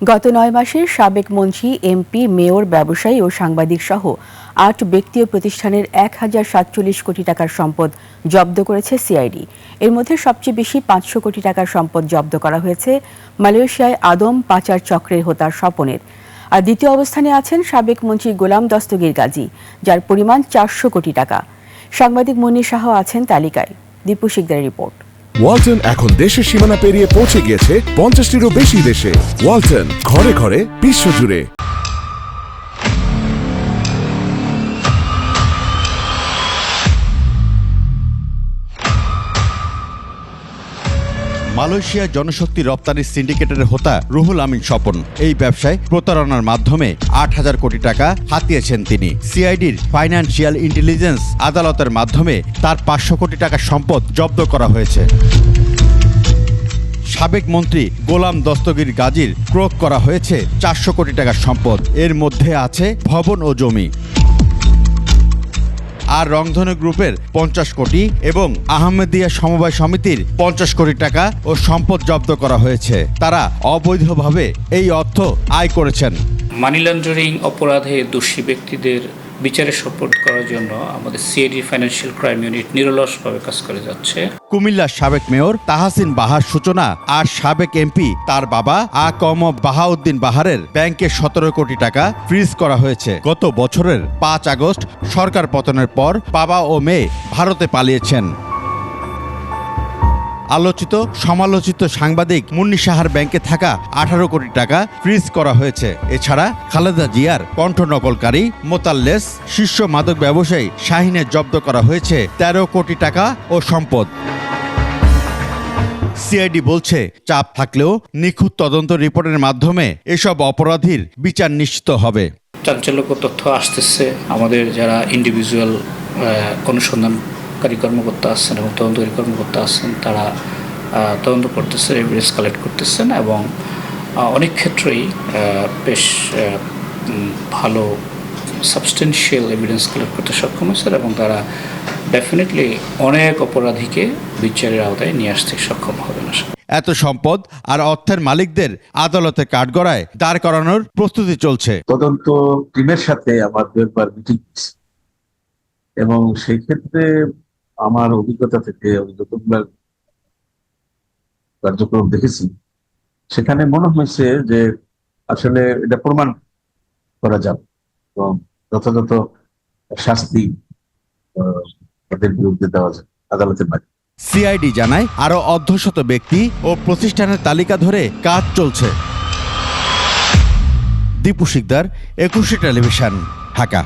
গত ৯ মাসে সাবেক মন্ত্রী, এমপি, মেয়র, ব্যবসায়ী ও সাংবাদিক সহ ৮ ব্যক্তি ও প্রতিষ্ঠানের ১,০৪৭ কোটি টাকার সম্পদ জব্দ করেছে সিআইডি। এর মধ্যে সবচেয়ে বেশি ৫০০ কোটি টাকার সম্পদ জব্দ করা হয়েছে মালয়েশিয়ায় আদম পাচার চক্রের হোতা স্বপনের। আর দ্বিতীয় অবস্থানে আছেন সাবেক মন্ত্রী গোলাম দস্তগীর গাজী, যার পরিমাণ ৪০০ কোটি টাকা। সাংবাদিক মনির শাহ আছেন তালিকায়। দীপু শিকদারের রিপোর্ট। ওয়ালটন এখন দেশের সীমানা পেরিয়ে পৌঁছে গিয়েছে ৫০টিরও বেশি দেশে। ওয়ালটন, ঘরে ঘরে, বিশ্বজুড়ে। মালয়েশিয়া জনশক্তি রপ্তানি সিন্ডিকেটের হোতা রুহুল আমিন স্বপন এই ব্যবসায় প্রতারণার মাধ্যমে ৮,০০০ কোটি টাকা হাতিয়েছেন তিনি। সিআইডির ফাইন্যান্সিয়াল ইন্টেলিজেন্স আদালতের মাধ্যমে তার ৫০০ কোটি টাকা সম্পদ জব্দ করা হয়েছে। সাবেক মন্ত্রী গোলাম দস্তগীর গাজীর ক্রোক করা হয়েছে ৪০০ কোটি টাকার সম্পদ। এর মধ্যে আছে ভবন ও জমি। আর রংধনু গ্রুপের ৫০ কোটি এবং আহমেদিয়া সমবায় সমিতির ৫০ কোটি টাকা ও সম্পদ জব্দ করা হয়েছে। তারা অবৈধভাবে এই অর্থ আয় করেছেন। মানি লন্ডারিং অপরাধে দোষী ব্যক্তিদের বিচারে সোপর্দ করার জন্য আমাদের সিআইডি ফাইন্যান্সিয়াল ক্রাইম ইউনিট নিরলসভাবে কাজ করে যাচ্ছে। কুমিল্লার সাবেক মেয়র তাহসিন বাহার সূচনা আর সাবেক এমপি তার বাবা আকম বাহাউদ্দিন বাহারের ব্যাংকে ১৭ কোটি টাকা ফ্রিজ করা হয়েছে। গত বছরের ৫ আগস্ট সরকার পতনের পর বাবা ও মেয়ে ভারতে পালিয়েছেন। আলোচিত সমালোচিত সাংবাদিক মুন্নি সাহার ব্যাংকে থাকা ১৮ কোটি টাকা ফ্রিজ করা হয়েছে। এছাড়া খালেদা জিয়ার কণ্ঠ নকলকারী মোতাল্লেস শীর্ষ মাদক ব্যবসায়ী শাহিনের জব্দ করা হয়েছে ১৩ কোটি টাকা ও সম্পদ। সিআইডি বলছে, চাপ থাকলেও নিখুঁত তদন্ত রিপোর্টের মাধ্যমে এসব অপরাধীর বিচার নিশ্চিত হবে। চাঞ্চল্যকর তথ্য আসতেছে। আমাদের যারা ইন্ডিভিজুয়াল অনুসন্ধানকারী কর্মকর্তা আছেন এবং তদন্তকারী কর্মকর্তা আছেন, তারা তদন্ত করতেছেন, এভিডেন্স কালেক্ট করতেছেন এবং অনেক ক্ষেত্রেই বেশ ভালো সাবস্টেন্সিয়াল এভিডেন্স কালেক্ট করতে সক্ষম হয়েছে এবং তারা ডেফিনেটলি অনেক অপরাধীকে বিচারের আওতায় নিয়ে আসতে সক্ষম হবে না। এত সম্পদ আর অর্থের মালিকদের আদালতে কাঠগড়ায় দাঁড় করানোর প্রস্তুতি চলছে। তদন্ত টিমের সাথে আমার দুবার মিটিং এবং সেই ক্ষেত্রে আমার অভিজ্ঞতা থেকে যতগুলো কার্যক্রম দেখেছি, সেখানে মনে হয়েছে যে আসলে এটা প্রমাণ করা যাবে এবং যথাযথ শাস্তি তাদের বিরুদ্ধে দেওয়া যায় আদালতের মাধ্যমে। সিআইডি জানায়, আরো অর্ধশত ব্যক্তি ও প্রতিষ্ঠানের তালিকা ধরে কাজ চলছে। দীপু শিকদার, ২১ টেলিভিশন, ঢাকা।